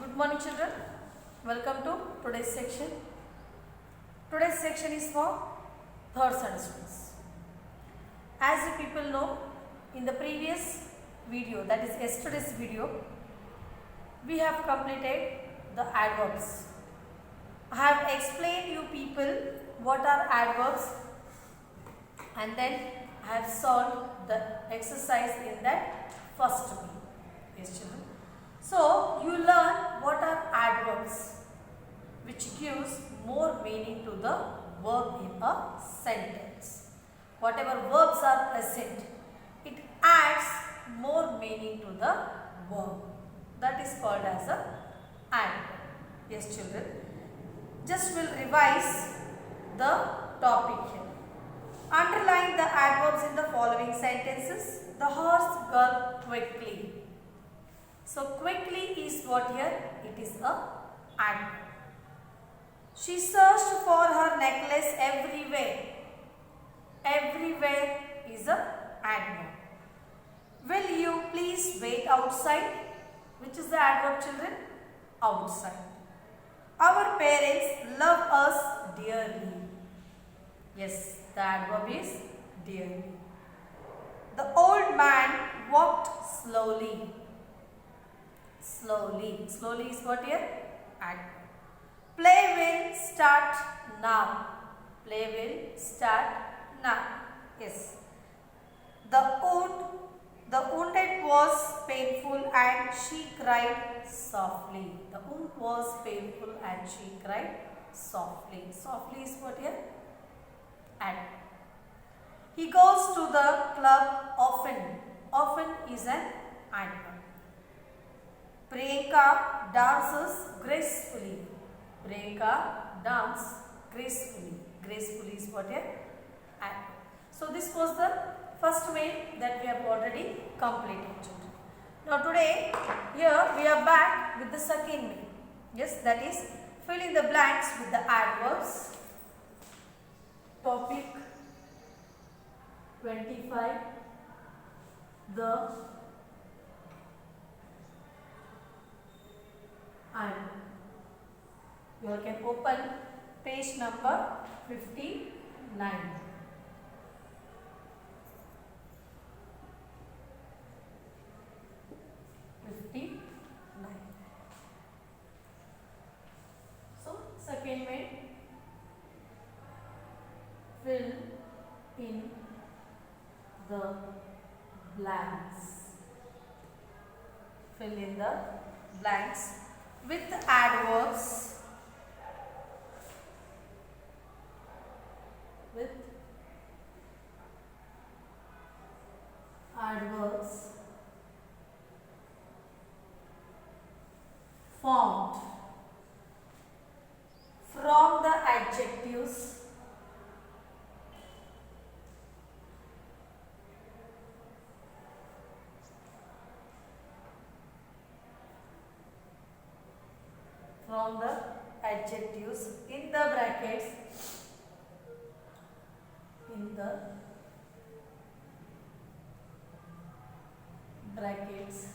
Good morning children, welcome to today's section. Today's section is for 3rd standard students. As you people know, in the previous video, that is yesterday's video, we have completed the adverbs. I have explained you people what are adverbs and then I have solved the exercise in that first video. Yes children. So, you learn what are adverbs which gives more meaning to the verb in a sentence. Whatever verbs are present, it adds more meaning to the verb. That is called as a adverb. Yes children. Just will revise the topic here. Underline the adverbs in the following sentences. The horse galloped quickly. So quickly is what here? It is a adverb. She searched for her necklace everywhere. Everywhere is a adverb. Will you please wait outside? Which is the adverb children? Outside. Our parents love us dearly. Yes, the adverb is dearly. The old man walked slowly. Slowly. Slowly is what here? Adverb. Play will start now. Play will start now. Yes. The wounded was painful and she cried softly. The wound was painful and she cried softly. Softly is what here? Adverb. He goes to the club often. Often is an adverb. Priyanka dances gracefully. Priyanka dances gracefully. Gracefully is what here? Adverb. So this was the first main that we have already completed. Now today here we are back with the second main. Yes, that is fill in the blanks with the adverbs. Topic 25. The adverb. You all can open page number 59. So, second main, fill in the blanks. Fill in the blanks with adverbs. With adverbs formed from the adjectives in the brackets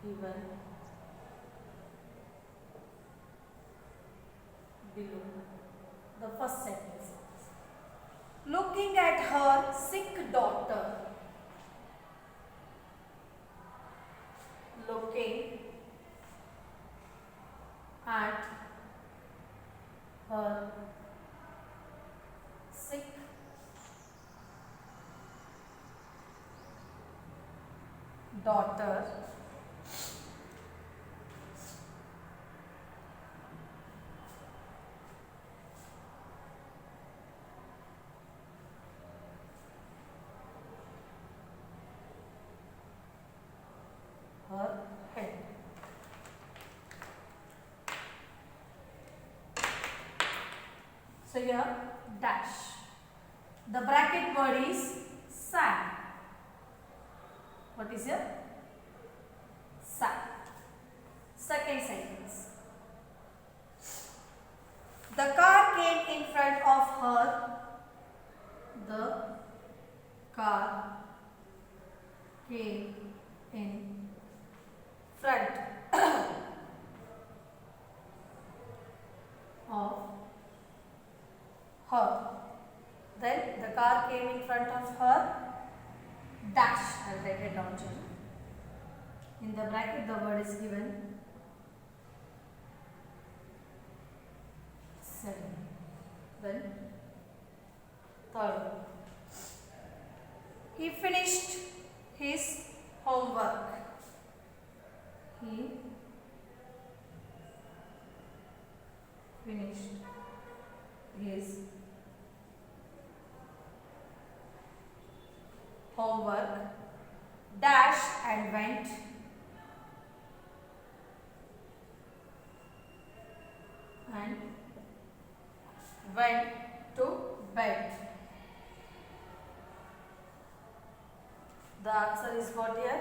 given below. The first sentence. Looking at her sick daughter. Looking at her sick daughter. Her head. So here dash. The bracket word is sad. What is here? Sad. Second sentence. The car came in front of her. The car came in front of her. Then the car came in front of her. Dash. I will write it down, children. In the bracket, the word is given. 7. Then third. He finished his homework. He finished his homework, dash, and went to bed. The answer is what here?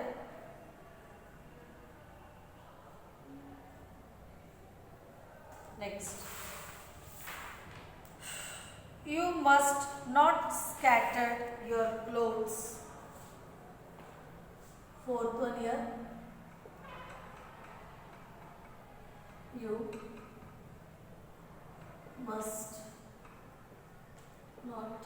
Next. You must not scatter your clothes. Fourth one here. You must not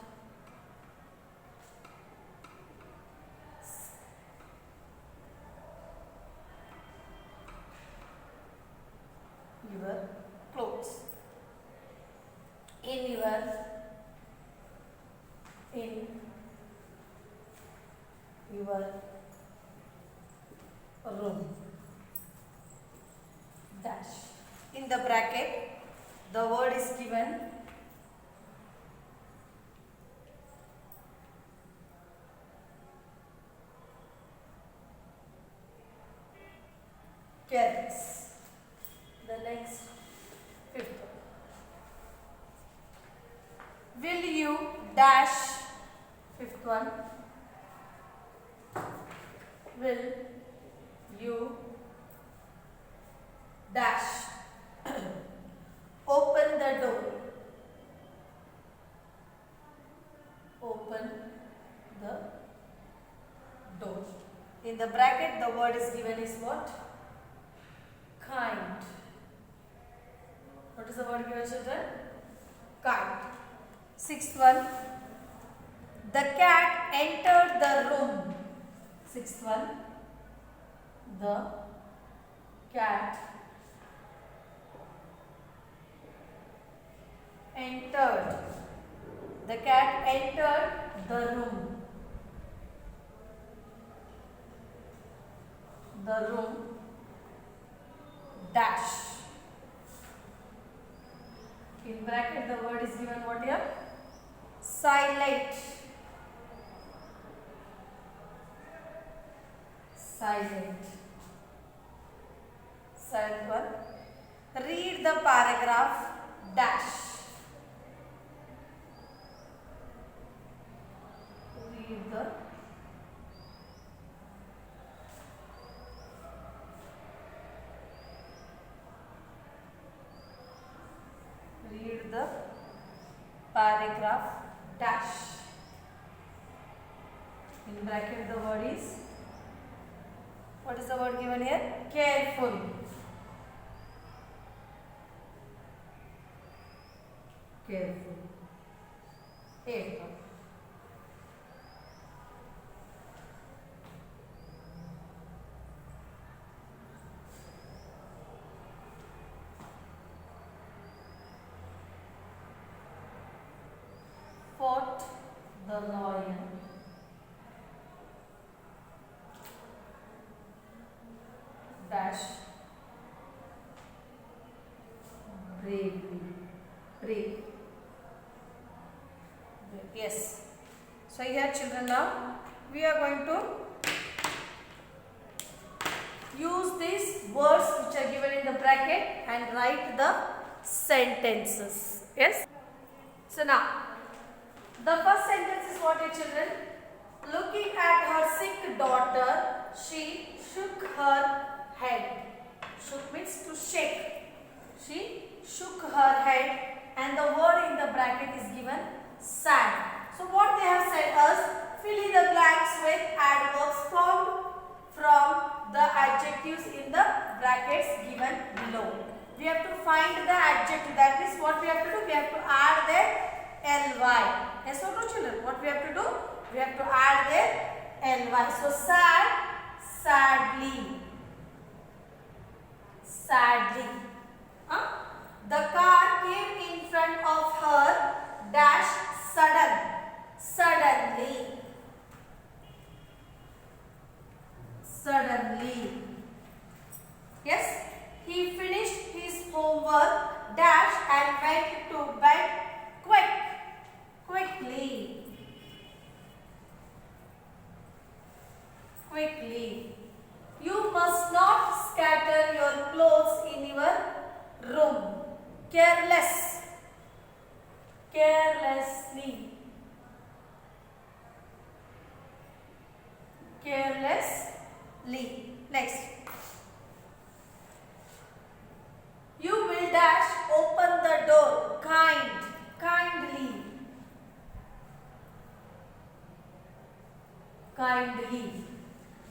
your clothes in your room. Dash. In the bracket, the word is given. Careless. The next, fifth. Will you dash? Fifth one. Will you dash open the door? Open the door. In the bracket, the word is given is what? Kind. What is the word given, children? Kind. Sixth one. The cat entered the room. Sixth one. The cat entered. The cat entered the room. The room. Dash. In bracket, the word is given what here? Silent. Silent. Silent one. Read the paragraph. Dash. Read the paragraph. Dash. In bracket, the word is, what is the word given here? Careful. Careful. Eighth. Fought the lion. Dash. Bravely. Brave. Yes. So here, children, now we are going to use these words which are given in the bracket and write the sentences. Yes. So now, the first sentence is what, children? Looking at her sick daughter, she shook her head. Shook means to shake. She shook her head, and the word in the bracket is given sad. So what they have said us, fill in the blanks with adverbs formed from the adjectives in the brackets given below. We have to find the adjective. That means what we have to do? We have to add their ly. Yes or no, children? What we have to do? We have to add their ly. So sad, sadly. Sadly. The car came in front of her dash suddenly. Yes, he finished his homework dash and went to bed quickly. You must not scatter your clothes in your room. Carelessly. Next. You will dash open the door kindly.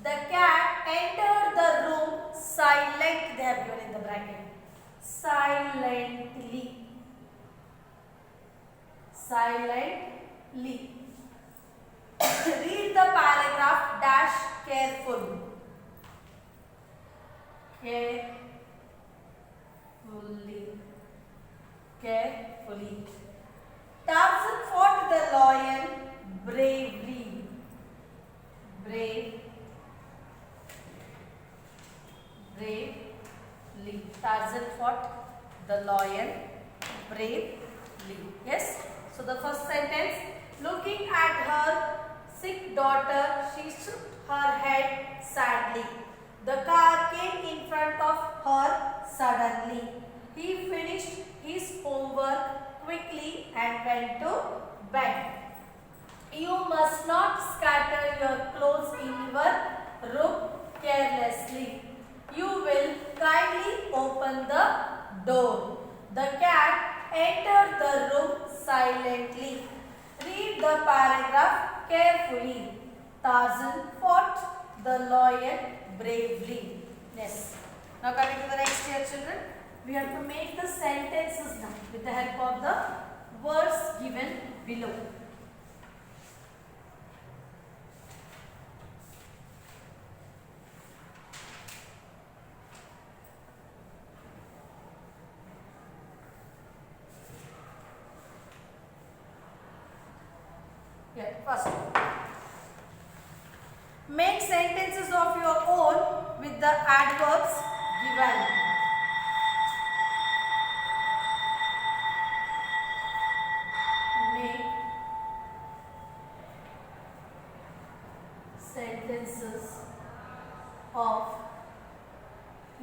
The cat entered the room silent. They have given in the bracket. Silently. Read the paragraph dash carefully. Tarzan fought the lion bravely. Tarzan fought the lion bravely. Yes. So the first sentence. Looking at her sick daughter, she shook her head sadly. The car came in front of her suddenly. He finished his homework quickly and went to bed. You must not scatter your clothes in your room carelessly. You will kindly open the door. The cat entered the room silently. Read the paragraph carefully. Tarzan fought the lion bravely. Yes. Now coming to the next here, children. We have to make the sentences now with the help of the words given below. First, make sentences of your own with the adverbs given. Make sentences of your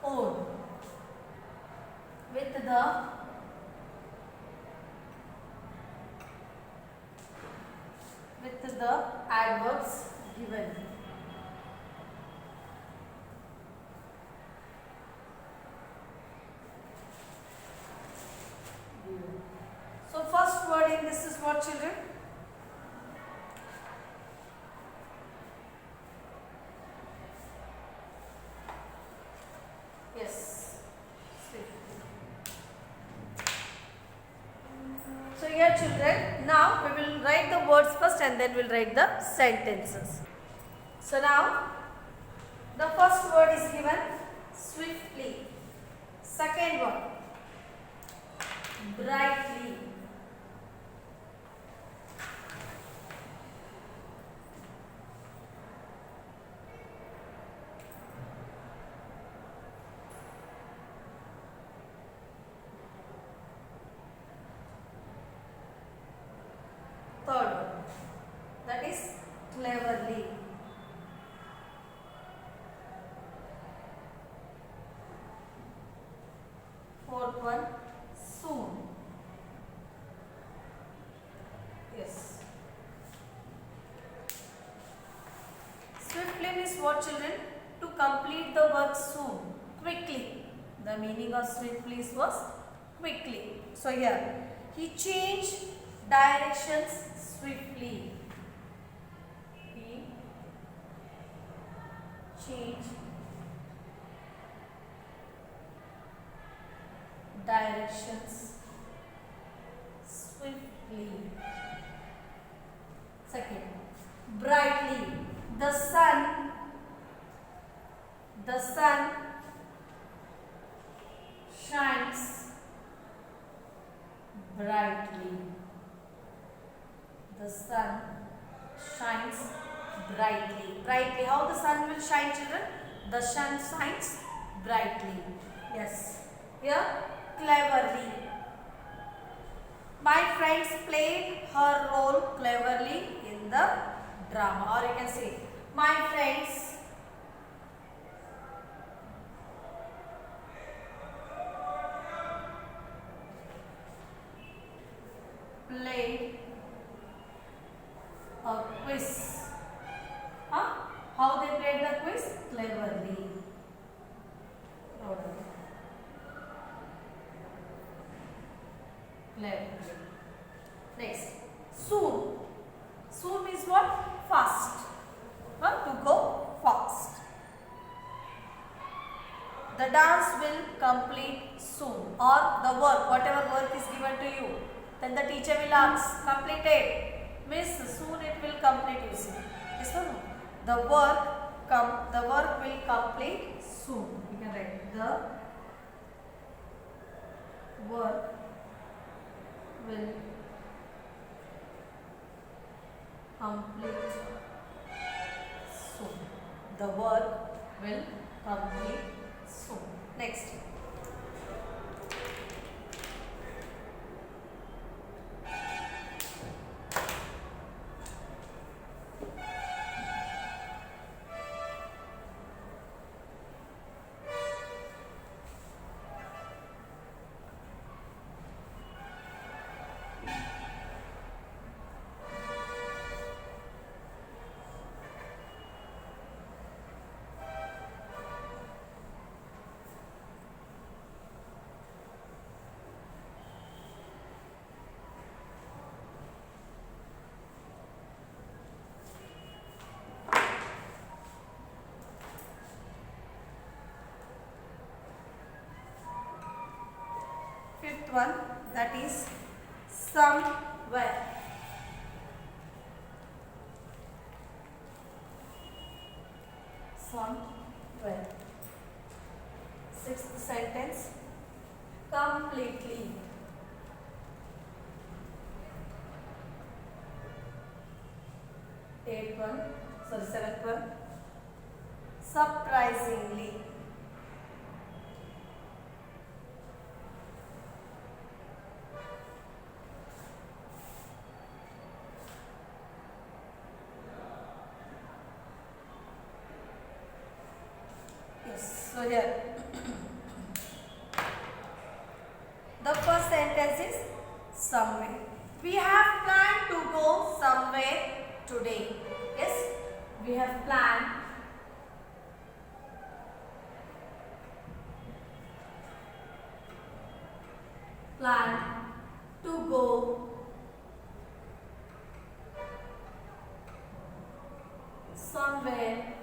own with the adverbs given. So first word in this is what, children? Yes. So here, children, now we will write the words first and then we will write the sentences. So now the first word is given swiftly. Second one, brightly. Third one, that is cleverly. Fourth one, soon. Yes. Swiftly means what, children? To complete the work soon, quickly. The meaning of swiftly was quickly. So here, he changed directions swiftly. He changed directions swiftly. Second, brightly. The sun shines brightly. The sun shines brightly. Brightly. How the sun will shine, children? The sun shines brightly. Yes. Here, cleverly. My friends played her role cleverly in the drama. Or you can say, my friends played a quiz. Huh? How they played the quiz? Cleverly. Cleverly. Next, soon. Soon means what? Fast. To go fast. The dance will complete soon. Or the work, whatever work is given to you, then the teacher will ask, completed. Means soon it will complete, you see. Yes or no? The work will complete soon. You can write the work will complete soon. The work will complete soon. Next. Fifth one, that is somewhere. Somewhere. Sixth sentence, completely. Seventh one, surprisingly. So here, the first sentence is somewhere. We have planned to go somewhere today. Yes, we have planned to go somewhere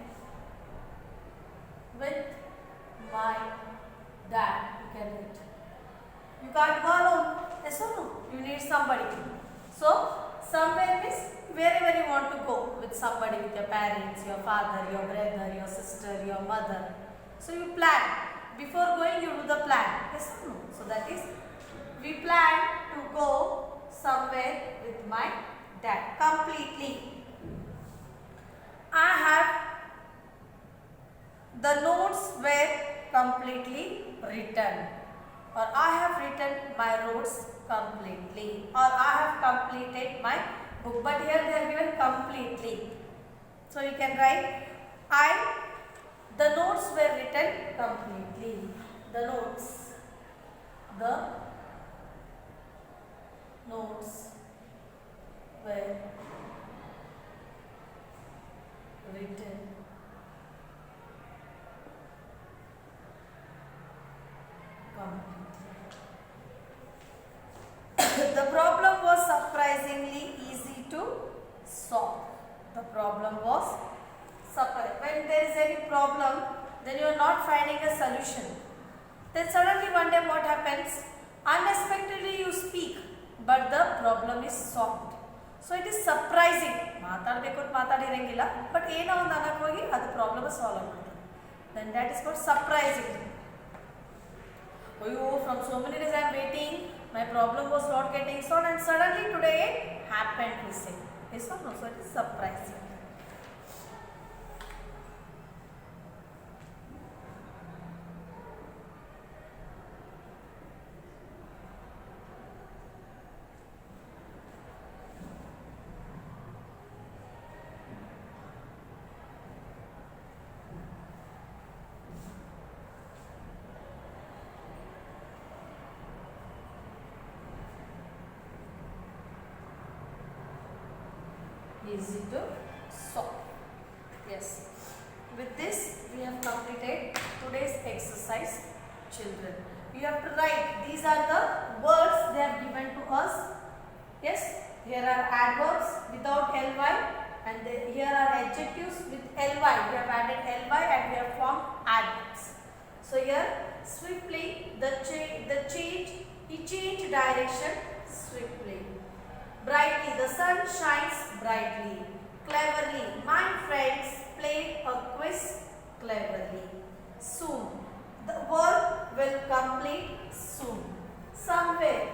with my dad. You can read. You can't go alone. Yes or no? You need somebody. So, somewhere means wherever you want to go with somebody, with your parents, your father, your brother, your sister, your mother. So, you plan. Before going, you do the plan. Yes or no? So, that is, we plan to go somewhere with my dad. Completely. The notes were completely written, or I have written my notes completely, or I have completed my book. But here they are given completely. So you can write the notes were written completely. The notes were written The problem was surprisingly easy to solve. The problem was surprising. When there is any problem, then you are not finding a solution. Then suddenly one day what happens? Unexpectedly you speak, but the problem is solved. So it is surprising. ಮಾತಾಡಬೇಕು ಅಂತ ಮಾತಾಡಿರಂಗಿಲ್ಲ, but ಏನೋ ಒಂದು ಅನ್ನಕ್ಕೆ ಹೋಗಿ ಅದು problem solve ಆಗ್ತದೆ. Then that is called surprising. Oh, from so many days I am waiting, my problem was not getting solved, and suddenly today it happened, we say. Yes or no? So it is surprising. Easy to solve. Yes. With this, we have completed today's exercise, children. You have to write. These are the words they have given to us. Yes. Here are adverbs without ly, and here are adjectives with ly. We have added ly and we have formed adverbs. So here, swiftly, he changed direction swiftly. Brightly, the sun shines brightly. Cleverly, my friends played a quiz cleverly. Soon, the work will complete soon. Somewhere,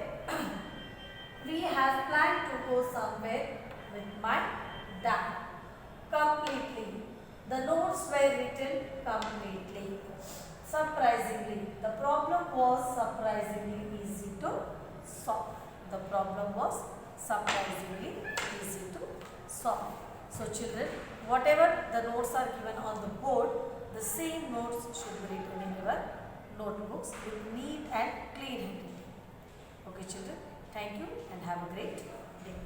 we have planned to go somewhere with my dad. Completely, the notes were written completely. Surprisingly, the problem was surprisingly easy to solve. The problem was surprisingly easy to solve. So children, whatever the notes are given on the board, the same notes should be written in your notebooks with neat and clean handwriting. Okay children, thank you and have a great day.